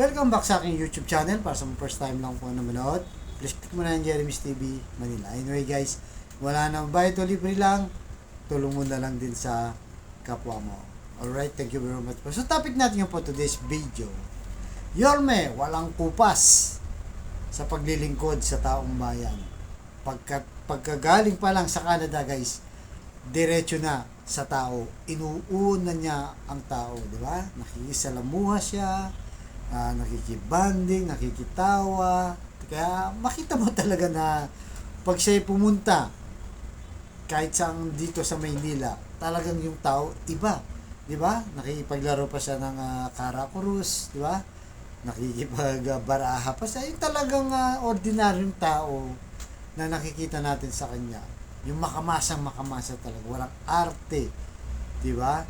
Welcome back sa aking YouTube channel. Para sa first time lang po na manood, please click mo na yung Jeremy's TV Manila. Anyway guys, wala nang bayad o libre lang, tulong mo na lang din sa kapwa mo. Alright, thank you very much po. So topic natin yung po today's video, Yorme, walang kupas sa paglilingkod sa taong bayan. Pagkagaling pa lang sa Canada guys, diretso na sa tao, inuuna niya ang tao, di ba? Nakikisalamuha siya, nakikibanding, nakikitawa. Kaya makita mo talaga na pag siya pumunta kahit saan dito sa Maynila, talagang yung tao iba, di ba? Nakikipaglaro pa siya ng karakurus, di ba? Nakikipagbaraha pa siya. Yung talagang ordinaryong tao na nakikita natin sa kanya. Yung makamasa talaga, walang arte, di ba?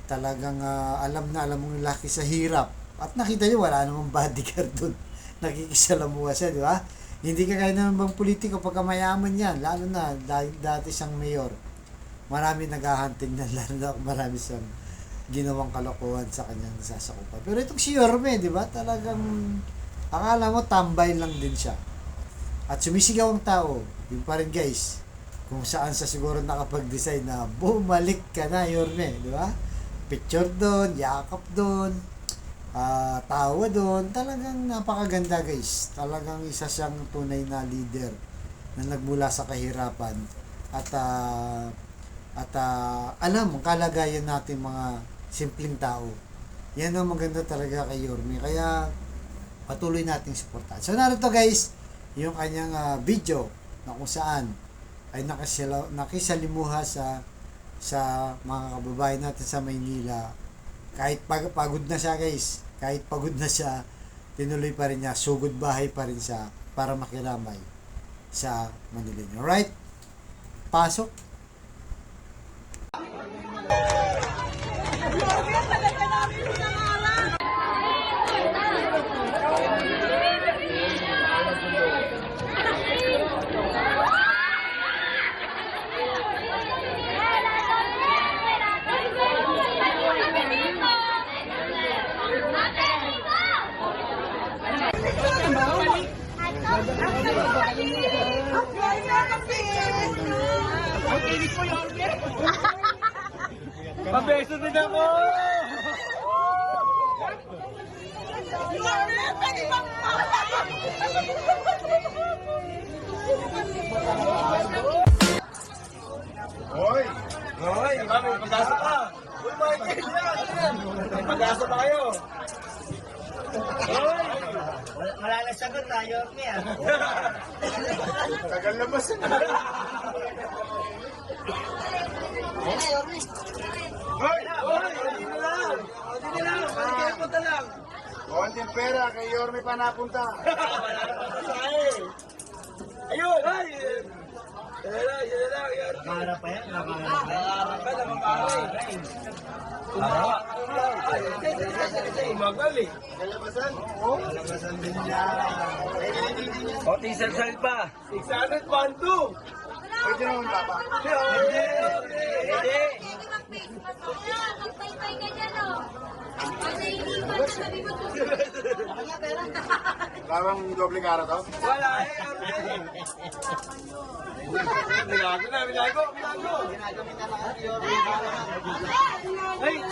Talagang alam na alam mong laki sa hirap. At nakita niyo wala namang bodyguard doon. Nakikisalamuha siya, di ba? Hindi ka kaya naman bang politiko pagka mayaman yan, lalo na dati siyang mayor. Marami naghahunting na, lalo na marami siyang ginawang kalokohan sa kanyang nasasakupan. Pero itong si Yorme, di ba? Talagang akala mo tambay lang din siya. At sumisigaw ang tao. Yun pa rin guys. Kung saan sa siguro nakapag-design na bumalik ka na, Yorme, di ba? Picture doon, yakap doon, tawa doon. Talagang napakaganda guys. Talagang isa siyang tunay na leader na nagmula sa kahirapan at alam ang kalagayan natin mga simpleng tao. Yan ang maganda talaga kay Yorme. Kaya patuloy nating suportahan. So narito guys, yung kanyang video na kung saan ay nakisalimuha sa mga kababayan natin sa Maynila. Kahit pagod na siya guys, kahit pagod na siya, tinuloy pa rin niya, sugod bahay pa rin siya para makiramay sa Manila. Alright? Pasok. Pabeso din ako! Hoy! Hoy, may pag-asa ka! Uy, Michael, yan! May pag-asa ba kayo? Hoy! Wala na sagot ha, Yorme ah. Tagal na ba siya? Hoy! Hoy! Hindi na lang! Hindi na lang! Kayo punta lang! Konting pera kay Yorme pa napunta. Wala na pasahe! Ayun! Ay! Yan na lang! Yan na lang! Maharap pa yan? Maharap pa yan? Maharap ka na makaray! Umagal eh! Kalabasan? Labasan din niya. O, tisal-sal pa! 600, 1, 2! Pwede naman papa. Hindi! Hindi! Magpaypay ka dyan, oh. Kasi iniwan na sabi mo Lamang doble kara to? Wala eh! Minago na! Minago! Ay!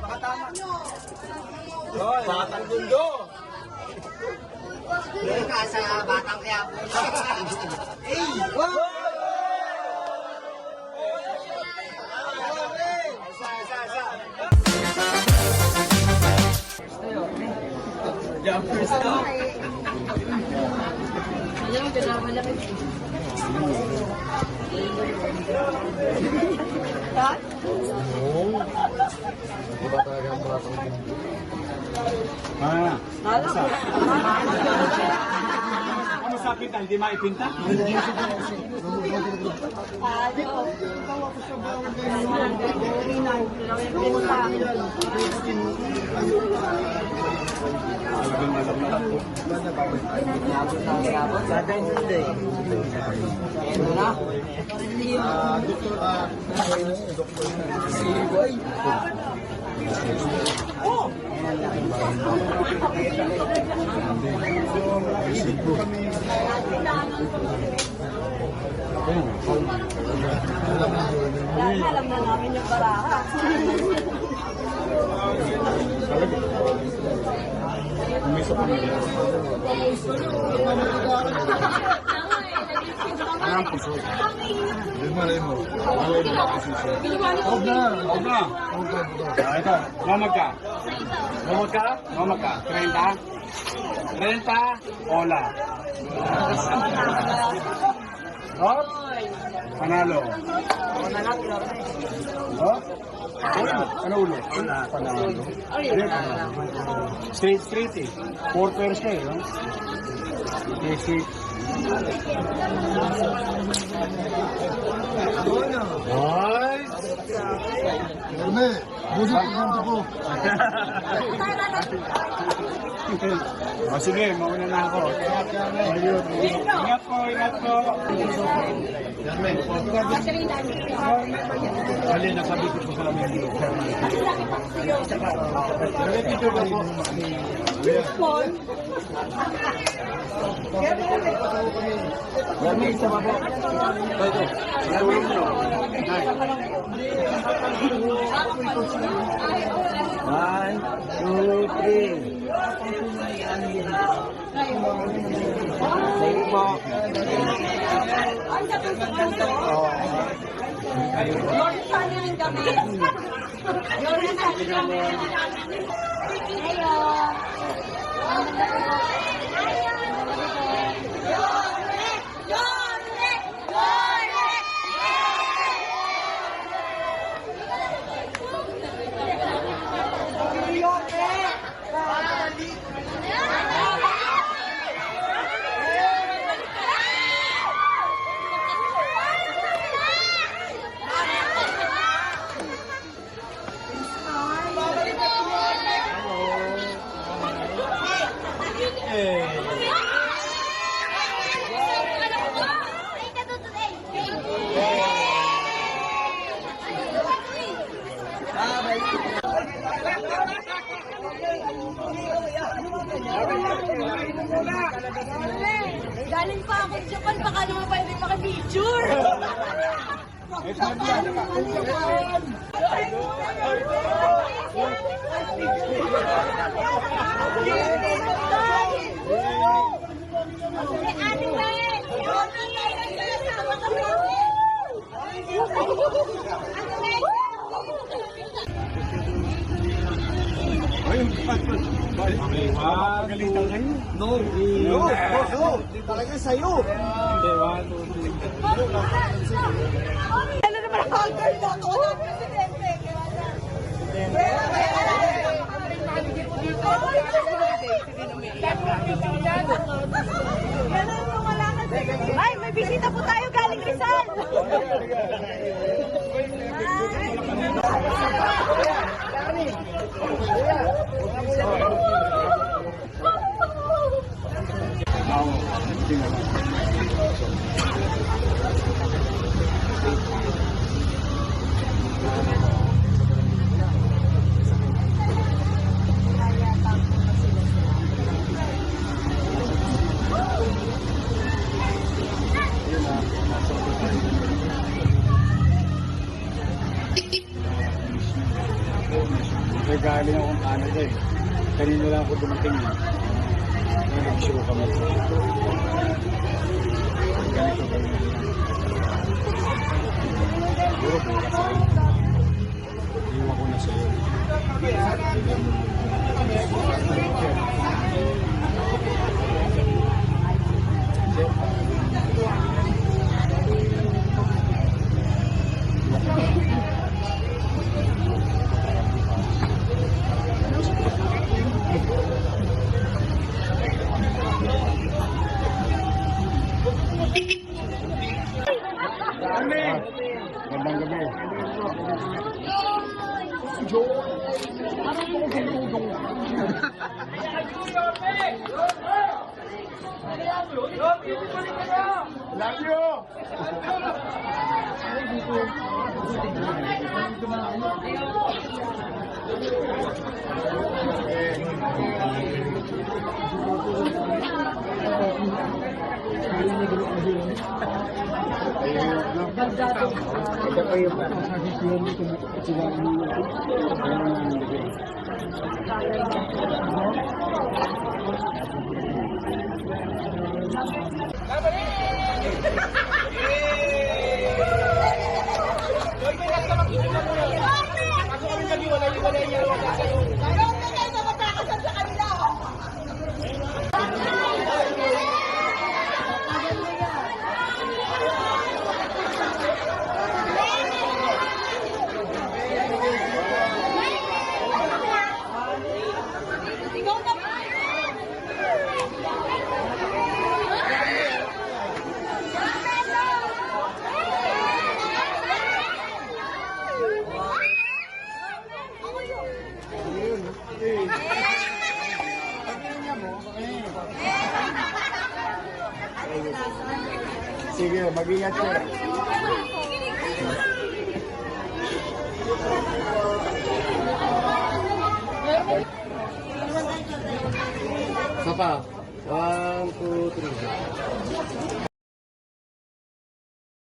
Baka tama! Hoy! Batang gundo! Yung ka sa batang kaya po. Jumpers to! Ano sa pinta? Hindi maipinta? Dahil alam na namin yung baraha. Ang puso. Hindi malay mo. Huwag na. Ito, mamag ka. Mamag ka. 30? 30, ola. Hop. Panalo. Hop. Ano ulo? Panalo. Straight eh. 4 pairs ka eh. No? Okay, straight. Ay! Yorme, busit ang ko. O sige, mauna na ako. Ayun. Ingat po, ingat po. Dali, nasabi ko po sa amin dito. Dito ba po? Dami, isa pa po. Ito. Tulong nyo. One, two, three. Sige po. Yun sana yung damit. Yun sana yung damit. Galing pa ako sa Japan, baka naman pwede maka-picture. Pagalitan kayo. No. Talaga sa'yo. Hindi, 1, 2, 3. Ano naman ang hawker na ako? Wala ang presidente. Ay, may bisita po tayo galing Rizal. May galing akong Canada eh. Kanina lang ako dumating eh. Nag-show kami. Ganito kami. Siguro bukas na. Iwan ko na sa'yo. Magandang gabi. Love you! Ito pa yung sasisiyan dito sila Ikaw na Sige, mag-ingat ka. Sapa. 1, 2, 3.